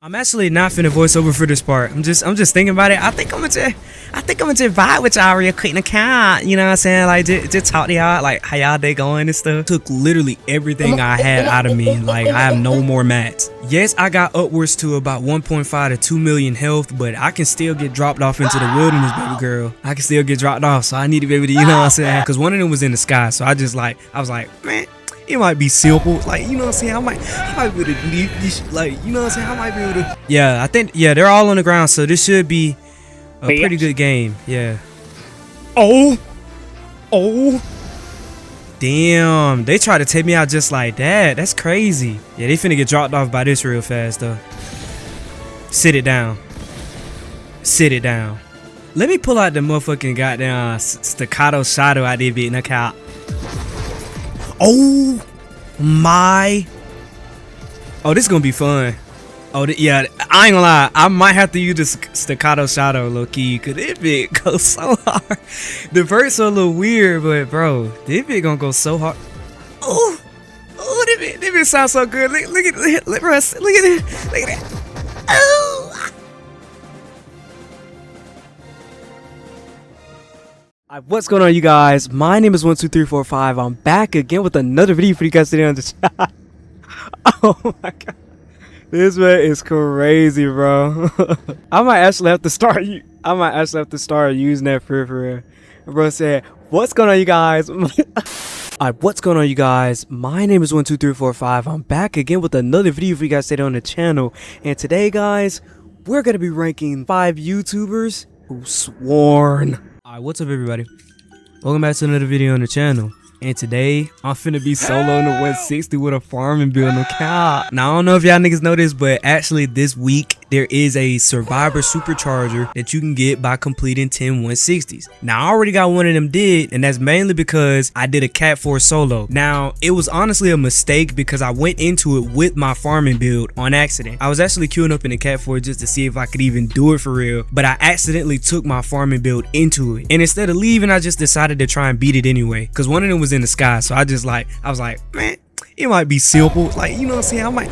I'm actually not finna voice over for this part. I'm just thinking about it. I think I'm gonna just vibe with y'all real quick in the count. You know what I'm saying? Like just talk to y'all, like how y'all day going and stuff. Took literally everything I had out of me. Like I have no more mats. Yes, I got upwards to about 1.5 to 2 million health, but I can still get dropped off into the wilderness, baby girl. I can still get dropped off, so I need to be able to, you know what I'm saying? Cause one of them was in the sky, so I was like, man. It might be simple, like, you know what I'm saying? I might be able to leave this, like, you know what I'm saying? I might be able to. Yeah, I think, yeah, they're all on the ground, so this should be a pretty good game. Yeah. Oh, damn, they tried to take me out just like that. That's crazy. Yeah, they finna get dropped off by this real fast, though. Sit it down. Sit it down. Let me pull out the motherfucking goddamn staccato shadow I did beat knock out. Oh my. Oh, this is gonna be fun. Oh yeah, I ain't gonna lie, I might have to use the staccato shadow low key, cause this bit goes so hard. The verse are a little weird, but bro, this bit gonna go so hard. Oh, this bit sounds so good. Look at it, look at it. Oh. What's going on, you guys? My name is 12345. I'm back again with another video for you guys today on the chat. Oh my god, this man is crazy, bro. I might actually have to start using that for real. Bro said, "What's going on, you guys?" What's going on, you guys? My name is 12345. I'm back again with another video for you guys today on the channel, and today, guys, we're gonna be ranking 5 YouTubers who sworn. Alright, what's up, everybody? Welcome back to another video on the channel. And today, I'm finna be soloing the 160 with a farming build, no cap. Now, I don't know if y'all niggas know this, but actually this week, there is a survivor supercharger that you can get by completing 10 160s. Now, I already got one of them did, and that's mainly because I did a Cat 4 solo. Now, it was honestly a mistake because I went into it with my farming build on accident. I was actually queuing up in the Cat 4 just to see if I could even do it for real, but I accidentally took my farming build into it. And instead of leaving, I just decided to try and beat it anyway, because one of them was in the sky, so I was like, man, it might be simple, like, you know what I'm saying? I might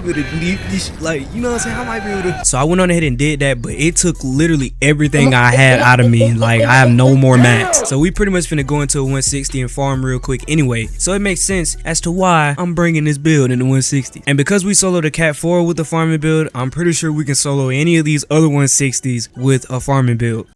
be able to leave this, like, you know what I'm saying? I might be able to. So I went on ahead and did that, but it took literally everything I had out of me. Like, I have no more mats. So we pretty much finna go into a 160 and farm real quick anyway. So it makes sense as to why I'm bringing this build in the 160. And because we soloed the Cat 4 with the farming build, I'm pretty sure we can solo any of these other 160s with a farming build.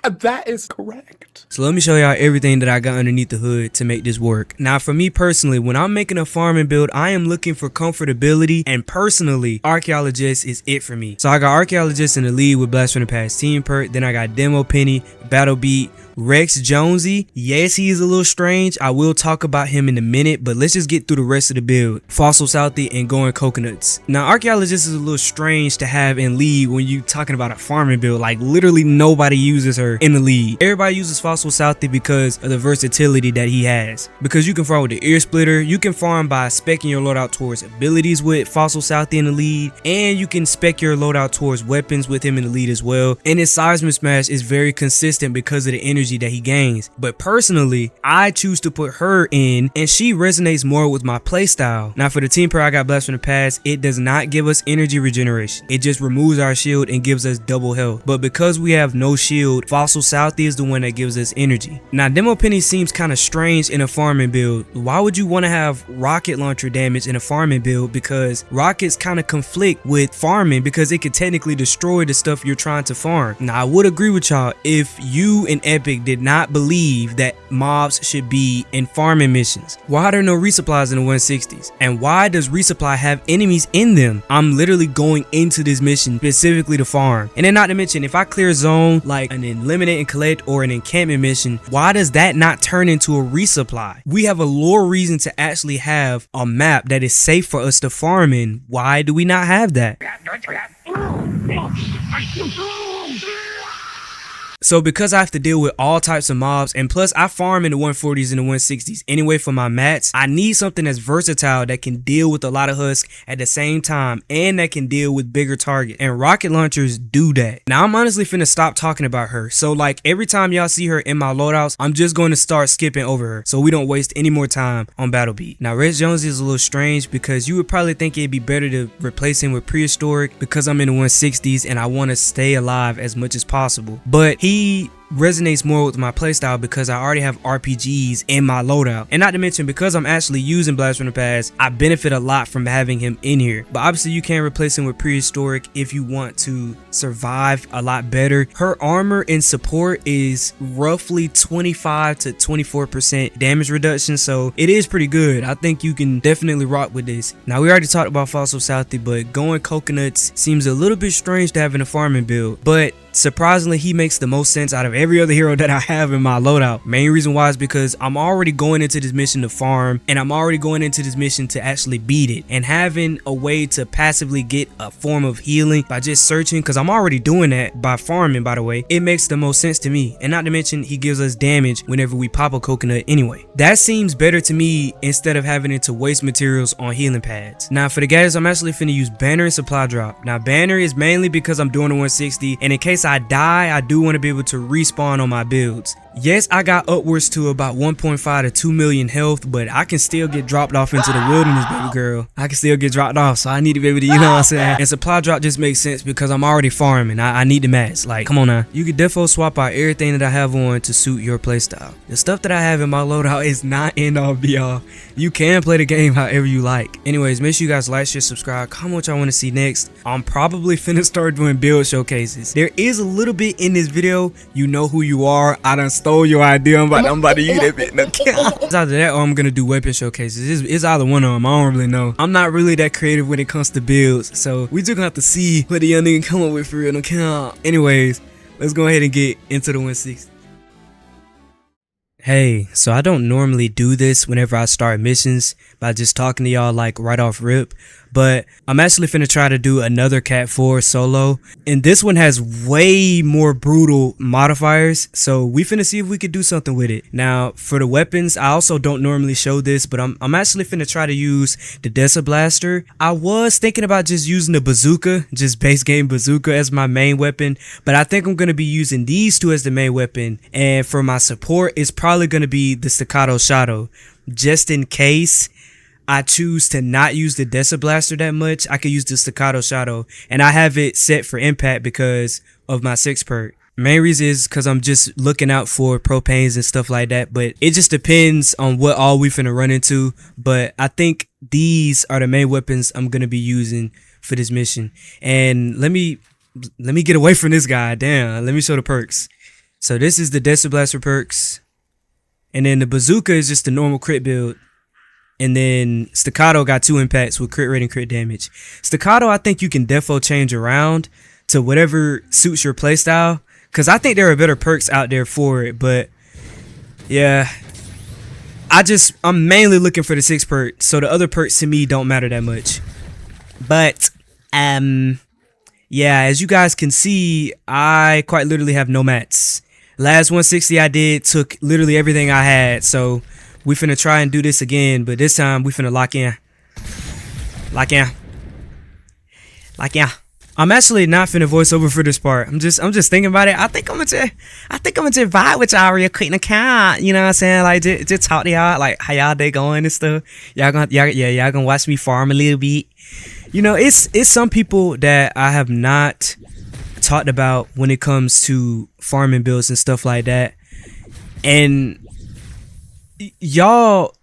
That is correct. So let me show y'all everything that I got underneath the hood to make this work. Now, for me personally, when I'm making a farming build, I am looking for comfortability, and personally, Archaeologist is it for me. So I got Archaeologist in the lead with Blast from the Past team perk. Then I got Demo Penny, Battle Beat, Rex Jonesy. Yes, he is a little strange. I will talk about him in a minute, but let's just get through the rest of the build. Fossil Southie and Going Coconuts. Now, Archaeologist is a little strange to have in lead when you talking about a farming build. Like, literally nobody uses her in the lead. Everybody uses Fossil Southie because of the versatility that he has. Because you can farm with the Ear Splitter, you can farm by speccing your loadout towards abilities with Fossil Southie in the lead, and you can spec your loadout towards weapons with him in the lead as well. And his Seismic Smash is very consistent because of the energy that he gains. But personally, I choose to put her in, and she resonates more with my playstyle. Now, for the team perk I got Blast from the Past, it does not give us energy regeneration. It just removes our shield and gives us double health. But because we have no shield, Fossil Southie is the one that gives us energy. Now, Demo Penny seems kind of strange in a farming build. Why would you want to have rocket launcher damage in a farming build? Because rockets kind of conflict with farming because it could technically destroy the stuff you're trying to farm. Now, I would agree with y'all if you and Epic did not believe that mobs should be in farming missions. Why are there no resupplies in the 160s? And why does resupply have enemies in them? I'm literally going into this mission specifically to farm. And then not to mention, if I clear a zone like an eliminate and collect or an encampment mission, why does that not turn into a resupply? We have a lore reason to actually have a map that is safe for us to farm in. Why do we not have that? So because I have to deal with all types of mobs, and plus I farm in the 140s and the 160s anyway for my mats, I need something that's versatile that can deal with a lot of husk at the same time and that can deal with bigger targets. And rocket launchers do that. Now I'm honestly finna stop talking about her. So like every time y'all see her in my loadouts, I'm just going to start skipping over her so we don't waste any more time on Battle Beat. Now Red Jones is a little strange because you would probably think it'd be better to replace him with prehistoric because I'm in the 160s and I want to stay alive as much as possible. But he resonates more with my playstyle because I already have RPGs in my loadout, and not to mention because I'm actually using blast runner pads, I benefit a lot from having him in here. But obviously you can replace him with prehistoric if you want to survive a lot better. Her armor and support is roughly 25 to 24% damage reduction, so it is pretty good. I think you can definitely rock with this. Now we already talked about Fossil Southie, but going coconuts seems a little bit strange to have in a farming build, but surprisingly he makes the most sense out of every other hero that I have in my loadout. Main reason why is because I'm already going into this mission to farm, and I'm already going into this mission to actually beat it, and having a way to passively get a form of healing by just searching, because I'm already doing that by farming, by the way, it makes the most sense to me. And not to mention he gives us damage whenever we pop a coconut anyway. That seems better to me instead of having it to waste materials on healing pads. Now for the gadgets, I'm actually finna use banner and supply drop. Now banner is mainly because I'm doing a 160, and in case I die, I do want to be able to respawn on my builds. Yes, I got upwards to about 1.5 to 2 million health, but I can still get dropped off into the wilderness, baby girl. I can still get dropped off, so I need to be able to, you know what I'm saying? And supply drop just makes sense because I'm already farming. I need the mats. Like, come on now. You can definitely swap out everything that I have on to suit your playstyle. The stuff that I have in my loadout is not end all be all. You can play the game however you like. Anyways, make sure you guys like, share, subscribe, comment what y'all want to see next. I'm probably finna start doing build showcases. There is a little bit in this video. You know who you are. I done stole your idea. I'm about to use that bit. No, it's either that or I'm gonna do weapon showcases. It's either one of them. I don't really know. I'm not really that creative when it comes to builds, so we just gonna have to see what the young nigga come up with for real. No, anyways, let's go ahead and get into the 160. Hey, so I don't normally do this whenever I start missions by just talking to y'all like right off rip, but I'm actually finna try to do another Cat 4 solo, and this one has way more brutal modifiers, so we finna see if we could do something with it. Now for the weapons, I also don't normally show this, but I'm actually finna try to use the Desa Blaster. I was thinking about just using the bazooka, just base game bazooka as my main weapon, but I think I'm gonna be using these two as the main weapon, and for my support it's probably gonna be the Staccato Shadow, just in case I choose to not use the Desa Blaster that much. I could use the Staccato Shadow, and I have it set for impact because of my 6 perk. Main reason is because I'm just looking out for propanes and stuff like that, but it just depends on what all we finna run into. But I think these are the main weapons I'm gonna be using for this mission. And let me get away from this guy. Damn, let me show the perks. So this is the Desa Blaster perks, and then the bazooka is just the normal crit build. And then Staccato got 2 impacts with crit rate and crit damage. Staccato, I think you can defo change around to whatever suits your playstyle, because I think there are better perks out there for it. But yeah, I'm mainly looking for the 6 perk, so the other perks to me don't matter that much. But yeah, as you guys can see, I quite literally have no mats. Last 160 I did took literally everything I had, so we finna try and do this again, but this time we finna lock in. Lock in. Lock in. I'm actually not finna voice over for this part. I'm just thinking about it. I think I'm gonna just vibe with y'all real quick in the count. You know what I'm saying? Like just talk to y'all, like how y'all day going and stuff. Y'all gonna watch me farm a little bit. You know, it's some people that I have not talked about when it comes to farming builds and stuff like that, and y'all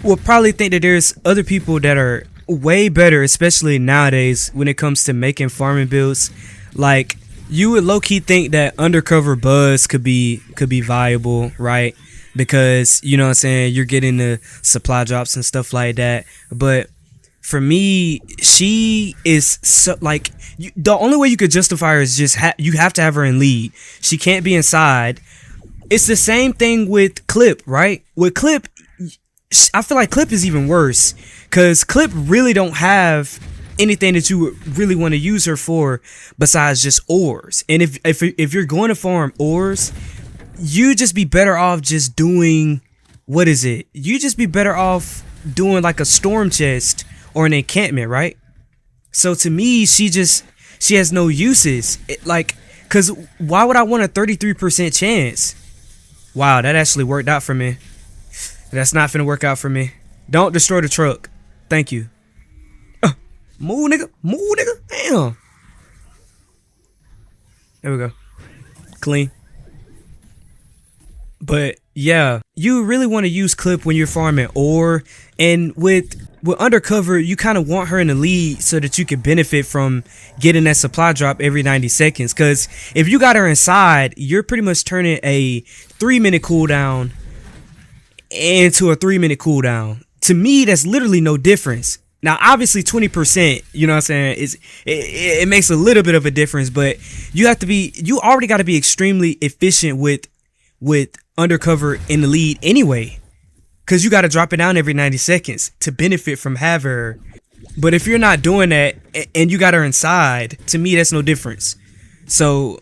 will probably think that there's other people that are way better, especially nowadays when it comes to making farming builds. Like, you would low-key think that undercover buzz could be viable, right? Because, you know what I'm saying, you're getting the supply drops and stuff like that. But for me, she is so, like, the only way you could justify her is just you have to have her in lead. She can't be inside. It's the same thing with Clip, right? With Clip, I feel like Clip is even worse, because Clip really don't have anything that you would really want to use her for besides just ores. And if you're going to farm ores, you just be better off just doing, what is it? You just be better off doing like a storm chest or an encampment, right? So to me, she has no uses. Cause why would I want a 33% chance? Wow, that actually worked out for me. That's not finna work out for me. Don't destroy the truck. Thank you. Move, nigga. Move, nigga. Damn. There we go. Clean. But yeah, you really want to use Clip when you're farming ore, and with Undercover, you kind of want her in the lead so that you can benefit from getting that supply drop every 90 seconds. Because if you got her inside, you're pretty much turning a 3-minute cooldown into a 3-minute cooldown. To me, that's literally no difference. Now, obviously 20%, you know what I'm saying, it makes a little bit of a difference, but you already got to be extremely efficient with Undercover in the lead anyway, because you got to drop it down every 90 seconds to benefit from having her. But if you're not doing that and you got her inside, to me, that's no difference. So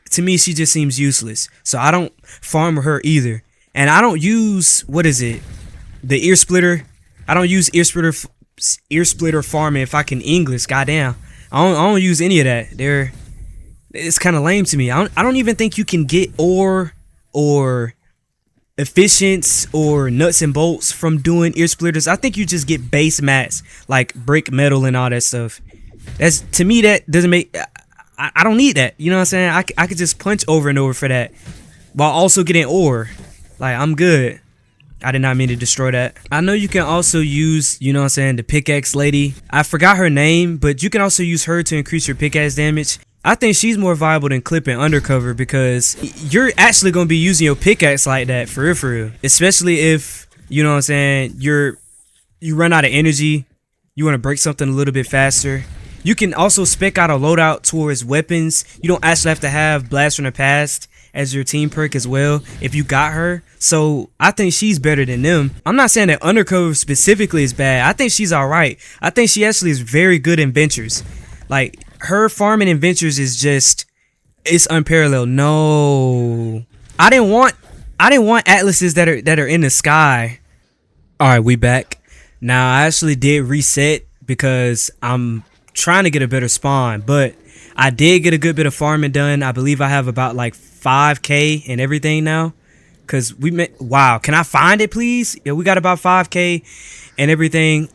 to me, she just seems useless. So I don't farm her either. And I don't use, what is it? The ear splitter. I don't use ear splitter farming if I can English. Goddamn. I don't use any of that. It's kind of lame to me. I don't even think you can get ore or efficiency or nuts and bolts from doing ear splitters. I think you just get base mats like brick, metal, and all that stuff. That's, to me, that doesn't make. I don't need that. You know what I'm saying? I could just punch over and over for that while also getting ore. Like, I'm good. I did not mean to destroy that. I know you can also use, you know what I'm saying, the pickaxe lady. I forgot her name, but you can also use her to increase your pickaxe damage. I think she's more viable than Clip and Undercover because you're actually going to be using your pickaxe like that for real. Especially if, you know what I'm saying, you run out of energy. You want to break something a little bit faster. You can also spec out a loadout towards weapons. You don't actually have to have Blast from the Past as your team perk as well if you got her. So I think she's better than them. I'm not saying that Undercover specifically is bad. I think she's alright. I think she actually is very good in ventures. Like, her farming in ventures is just, it's unparalleled. No, I didn't want atlases that are in the sky. All right, we back. Now I actually did reset because I'm trying to get a better spawn, but I did get a good bit of farming done. I believe I have about like 5k and everything now, because we met. Wow, can I find it, please? Yeah, we got about 5k and everything.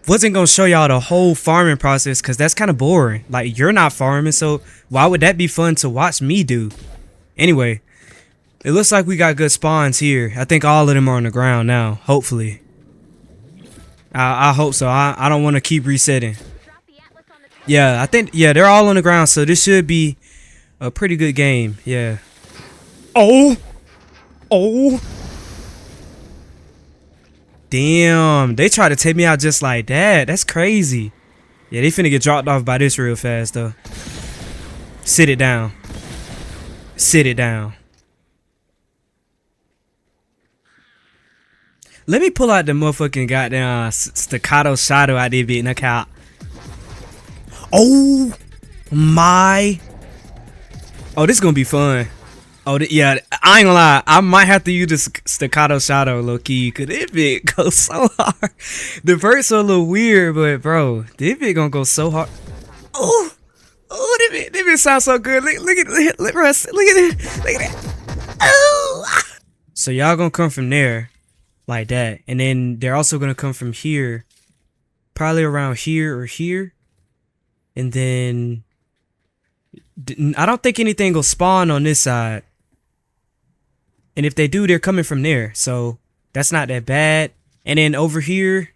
Wasn't gonna show y'all the whole farming process because that's kind of boring. Like, you're not farming, so why would that be fun to watch me do? Anyway, it looks like we got good spawns here. I think all of them are on the ground now, hopefully. I hope so. I don't want to keep resetting. Yeah, I think, yeah, they're all on the ground, so this should be a pretty good game. Yeah. Oh, damn, they tried to take me out just like that. That's crazy. Yeah, they finna get dropped off by this real fast though. Sit it down. Sit it down. Let me pull out the motherfucking goddamn staccato shadow I did beat knockout. Oh my. Oh, this is gonna be fun. Oh, yeah, I ain't gonna lie. I might have to use the staccato shadow low key, cause this bit goes so hard. The verse are a little weird, but bro, this bit gonna go so hard. Oh, this bit sounds so good. Look at it, look at that. Oh. So y'all gonna come from there, like that, and then they're also gonna come from here, probably around here or here, and then I don't think anything will spawn on this side. And if they do, they're coming from there. So that's not that bad. And then over here,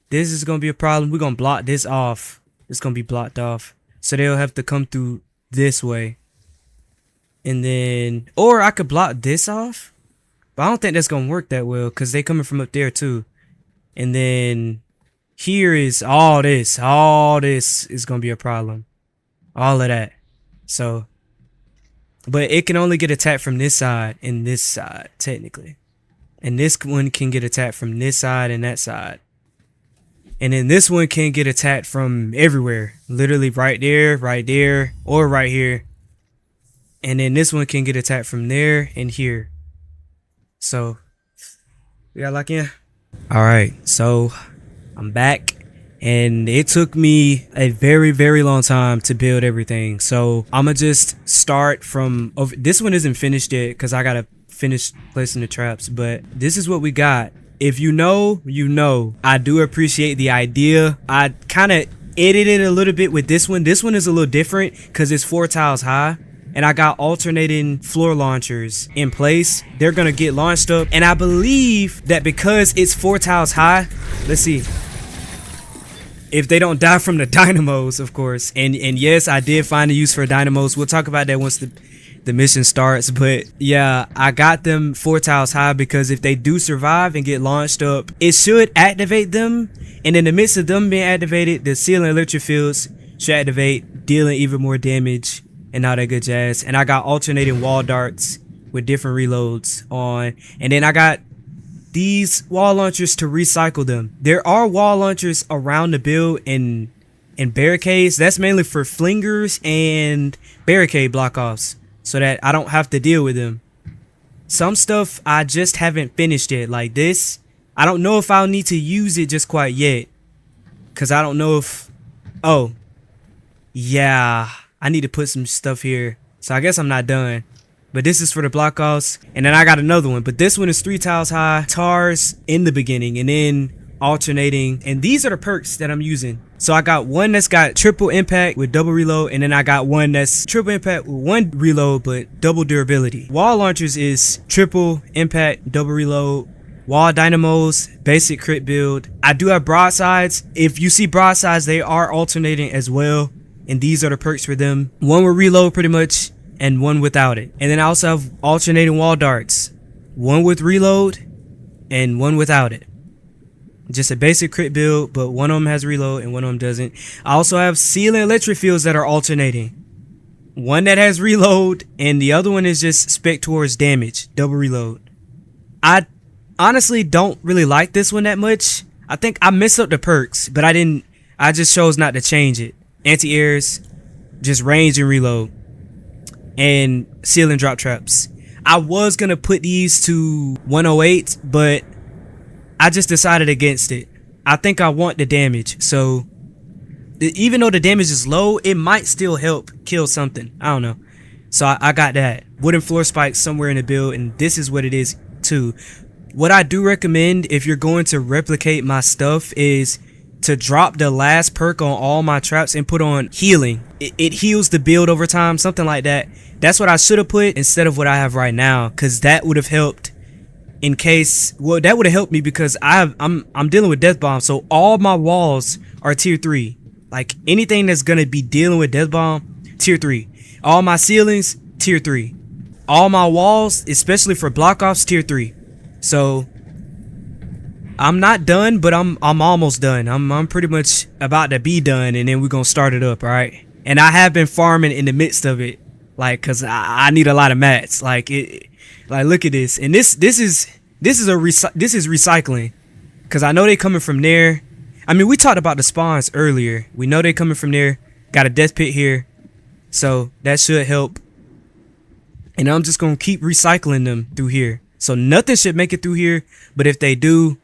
this is going to be a problem. We're going to block this off. It's going to be blocked off. So they'll have to come through this way. And then, or I could block this off. But I don't think that's going to work that well because they coming from up there too. And then here is all this. All this is going to be a problem. All of that. So, but it can only get attacked from this side and this side, technically. And this one can get attacked from this side and that side. And then this one can get attacked from everywhere. Literally right there, or right here. And then this one can get attacked from there and here. So, we gotta lock in. Alright, so I'm back. And it took me a very, very long time to build everything. So, I'ma just start from... this one isn't finished yet because I gotta finish placing the traps. But this is what we got. If you know, you know. I do appreciate the idea. I kind of edited a little bit with this one. This one is a little different because it's 4 tiles high. And I got alternating floor launchers in place. They're going to get launched up. And I believe that because it's 4 tiles high, let's see. If they don't die from the dynamos, of course. And yes, I did find a use for dynamos. We'll talk about that once the mission starts. But yeah, I got them 4 tiles high because if they do survive and get launched up, it should activate them. And in the midst of them being activated, the sealing electric fields should activate, dealing even more damage and all that good jazz. And I got alternating wall darts with different reloads on. And then I got these wall launchers to recycle them. There are wall launchers around the build in barricades. That's mainly for flingers and barricade block offs, so that I don't have to deal with them. Some stuff I just haven't finished yet, like this. I don't know if I'll need to use it just quite yet, because I don't know if... oh, yeah, I need to put some stuff here. So I guess I'm not done. But this is for the block offs. And then I got another one. But this one is 3 tiles high. TARs in the beginning. And then alternating. And these are the perks that I'm using. So I got one that's got triple impact with double reload. And then I got one that's triple impact with 1 reload but double durability. Wall launchers is triple impact, double reload. Wall dynamos, basic crit build. I do have broadsides. If you see broadsides, they are alternating as well. And these are the perks for them. 1 with reload pretty much, and 1 without it. And then I also have alternating wall darts. 1 with reload, and 1 without it. Just a basic crit build, but one of them has reload and one of them doesn't. I also have sealing electric fields that are alternating. One that has reload, and the other one is just spec towards damage, double reload. I honestly don't really like this one that much. I think I messed up the perks, but I just chose not to change it. Anti-airs, just range and reload, and ceiling drop traps. I was gonna put these to 108, but I just decided against it. I think I want the damage, so even though the damage is low, it might still help kill something. I don't know. So I got that. Wooden floor spikes somewhere in the build, and this is what it is too. What I do recommend if you're going to replicate my stuff is to drop the last perk on all my traps and put on healing. It heals the build over time, something like that. That's what I should have put instead of what I have right now, because that would have helped in case... well, that would have helped me because I'm dealing with death bomb, so all my walls are tier 3. Like anything that's gonna be dealing with death bomb, tier 3. All my ceilings, tier 3. All my walls, especially for block offs, tier 3. So I'm not done, but I'm almost done. I'm pretty much about to be done, and then we're gonna start it up, all right? And I have been farming in the midst of it, like, cause I need a lot of mats. Like like look at this, and this is recycling, cause I know they coming from there. I mean, we talked about the spawns earlier. We know they coming from there. Got a death pit here, so that should help. And I'm just gonna keep recycling them through here. So nothing should make it through here, but if they do,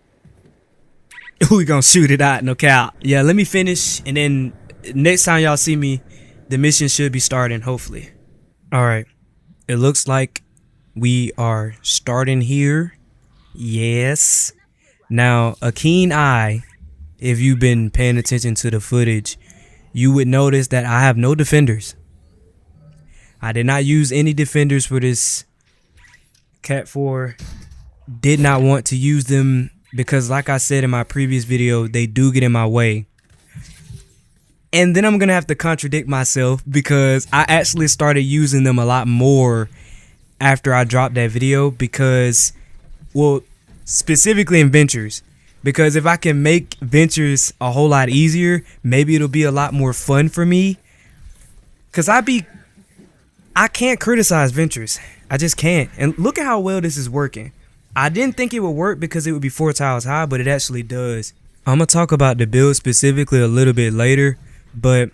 we gonna shoot it out, no cap. Yeah, let me finish, and then next time y'all see me, the mission should be starting, hopefully. Alright, it looks like we are starting here. Yes. Now, a keen eye, if you've been paying attention to the footage, you would notice that I have no defenders. I did not use any defenders for this Cat 4. Did not want to use them because, like I said in my previous video, they do get in my way. And then I'm gonna have to contradict myself because I actually started using them a lot more after I dropped that video, because, well, specifically in ventures, because if I can make ventures a whole lot easier, maybe it'll be a lot more fun for me. Cause I can't criticize ventures. I just can't. And look at how well this is working. I didn't think it would work because it would be 4 tiles high, but it actually does. I'm gonna talk about the build specifically a little bit later, but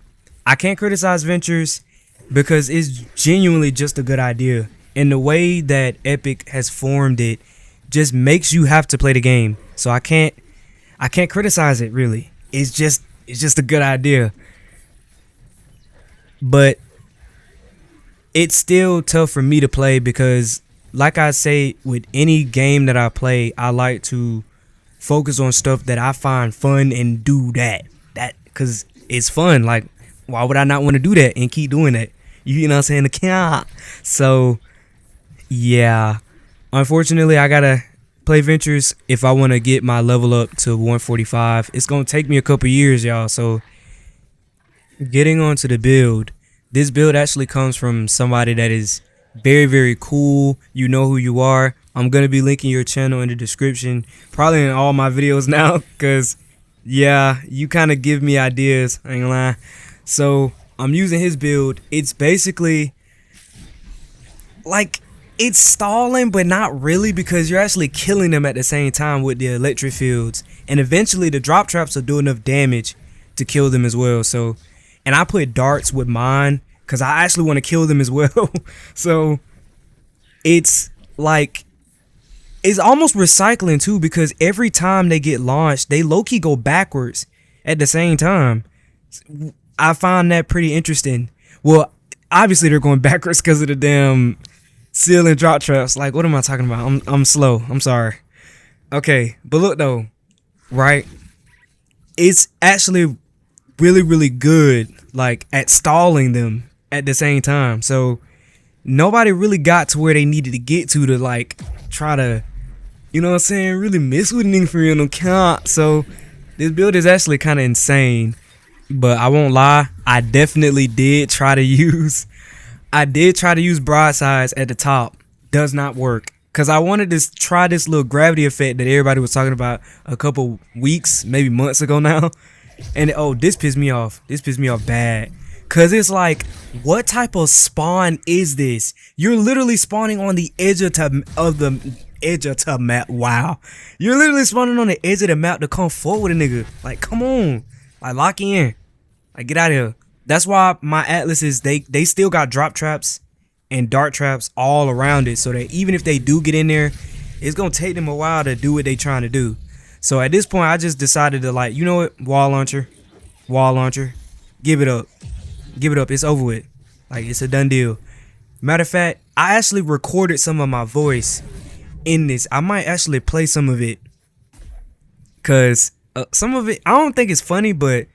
I can't criticize Ventures because it's genuinely just a good idea. And the way that Epic has formed it just makes you have to play the game. So I can't criticize it really. It's just a good idea. But it's still tough for me to play because, like I say, with any game that I play, I like to focus on stuff that I find fun and do that because it's fun. Like, why would I not want to do that and keep doing that? You know what I'm saying? So yeah, unfortunately I gotta play Ventures if I want to get my level up to 145. It's gonna take me a couple years, y'all. So getting on to the build, this build actually comes from somebody that is very, very cool. You know who you are. I'm gonna be linking your channel in the description, probably in all my videos now, because yeah, you kind of give me ideas, I ain't gonna lie. So I'm using his build. It's basically like, it's stalling, but not really, because you're actually killing them at the same time with the electric fields, and eventually the drop traps will do enough damage to kill them as well. So, and I put darts with mine because I actually want to kill them as well. So it's like, it's almost recycling too, because every time they get launched, they low-key go backwards at the same time. I find that pretty interesting. Well, obviously they're going backwards because of the damn seal and drop traps. Like, what am I talking about? I'm slow. I'm sorry. Okay, but look though, right? It's actually really, really good, like, at stalling them at the same time. So nobody really got to where they needed to get to like try to, you know what I'm saying, really mess with nigga for real, no count. So this build is actually kind of insane. But I won't lie, I definitely did try to use broadsides at the top. Does not work. Because I wanted to try this little gravity effect that everybody was talking about a couple weeks, maybe months ago now. And oh, this pissed me off. This pissed me off bad. Because it's like, what type of spawn is this? You're literally spawning on the edge of the map. Wow. You're literally spawning on the edge of the map to come forward with a nigga. Like, come on. Like, lock in. Like, get out of here. That's why my atlases, they still got drop traps and dart traps all around it, so that even if they do get in there, it's gonna take them a while to do what they trying to do. So at this point, I just decided to, like, you know what, wall launcher, give it up, it's over with. Like, it's a done deal. Matter of fact, I actually recorded some of my voice in this. I might actually play some of it, cause some of it, I don't think it's funny, but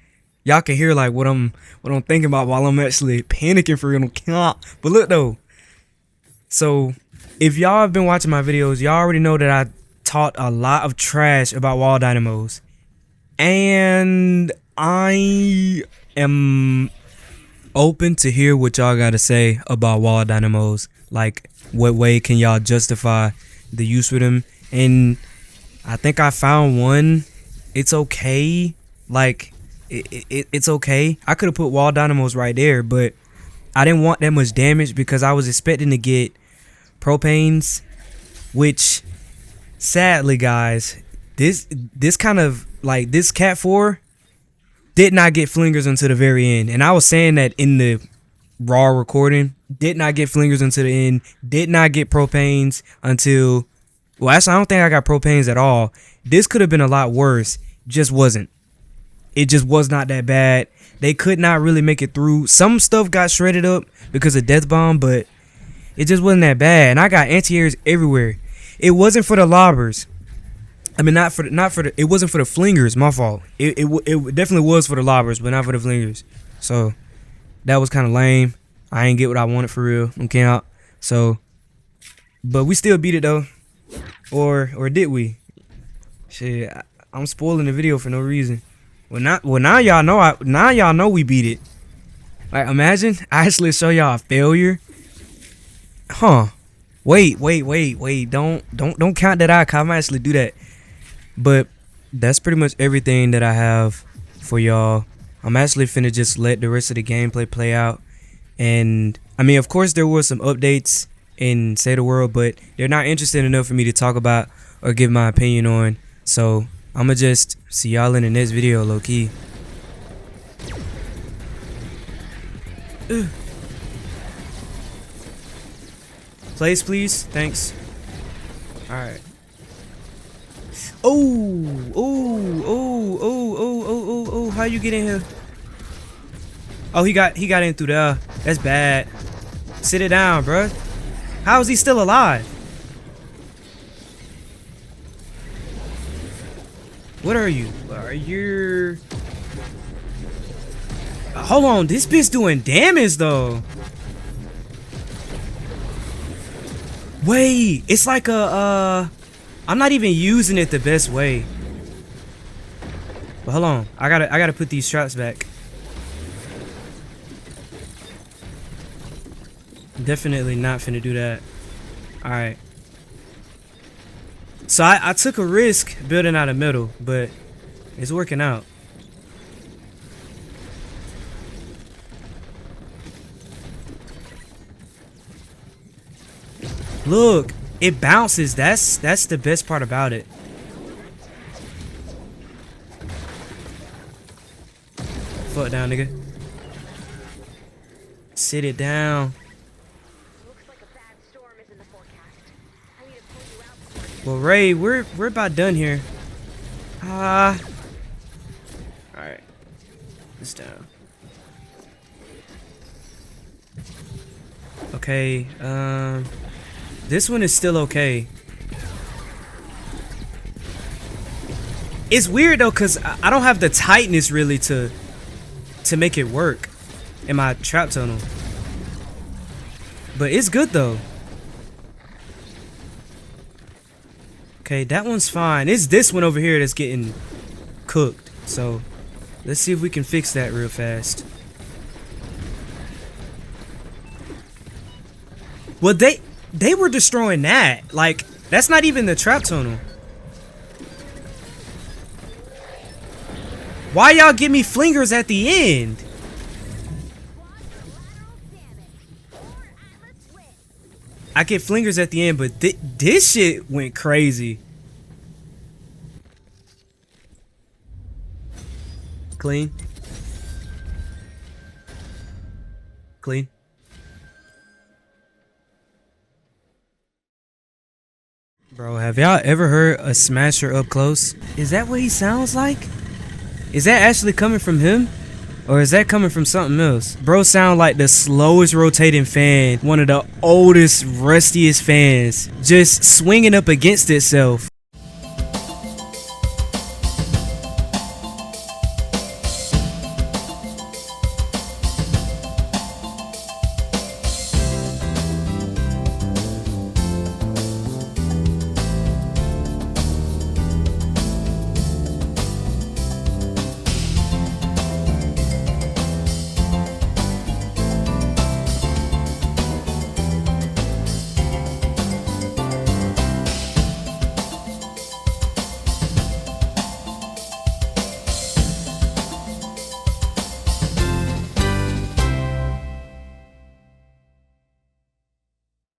y'all can hear like what I'm thinking about while I'm actually panicking for real. But look though, so if y'all have been watching my videos, y'all already know that I taught a lot of trash about wall dynamos, and I am open to hear what y'all gotta say about wall dynamos. Like, what way can y'all justify the use with them? And I think I found one. It's okay. Like, it's okay. I could have put wall dynamos right there, but I didn't want that much damage because I was expecting to get propanes, which sadly, guys, this kind of, like, this Cat 4 did not get flingers until the very end. And I was saying that in the raw recording, did not get flingers until the end, did not get propanes until, well, actually, I don't think I got propanes at all. This could have been a lot worse. Just wasn't. It just was not that bad. They could not really make it through. Some stuff got shredded up because of death bomb, but it just wasn't that bad. And I got anti-airs everywhere. It wasn't for the lobbers. I mean, it wasn't for the flingers. My fault. It definitely was for the lobbers, but not for the flingers. So that was kind of lame. I ain't get what I wanted for real. Okay, out. So, but we still beat it though, or did we? Shit, I'm spoiling the video for no reason. Well, now y'all know. Now y'all know we beat it. Like, imagine I actually show y'all a failure. Huh? Wait. Don't count that out, 'cause I might actually do that. But that's pretty much everything that I have for y'all. I'm actually finna just let the rest of the gameplay play out. And I mean, of course, there was some updates in SaveTheWorld, but they're not interesting enough for me to talk about or give my opinion on. So I'ma just see y'all in the next video, low key. Place, please. Thanks. Alright. Oh, how you get in here? Oh, he got in through there. That's bad. Sit it down, bruh. How is he still alive? What are you? Are you? Hold on, this bitch doing damage though. Wait, it's like a I'm not even using it the best way. But hold on, I gotta put these straps back. Definitely not finna do that. Alright. So I took a risk building out of metal, but it's working out. Look, it bounces. That's the best part about it. Fuck down, nigga. Sit it down. Well, Ray, we're about done here. Alright. This down. Okay, this one is still okay. It's weird though, cause I don't have the tightness really to make it work in my trap tunnel. But it's good though. Okay, that one's fine. It's this one over here that's getting cooked. So let's see if we can fix that real fast. Well, they were destroying that. Like, that's not even the trap tunnel. Why y'all give me flingers at the end? I get flingers at the end, but this shit went crazy. Clean. Clean. Bro, have y'all ever heard a smasher up close? Is that what he sounds like? Is that actually coming from him? Or is that coming from something else? Bro sound like the slowest rotating fan. One of the oldest, rustiest fans. Just swinging up against itself.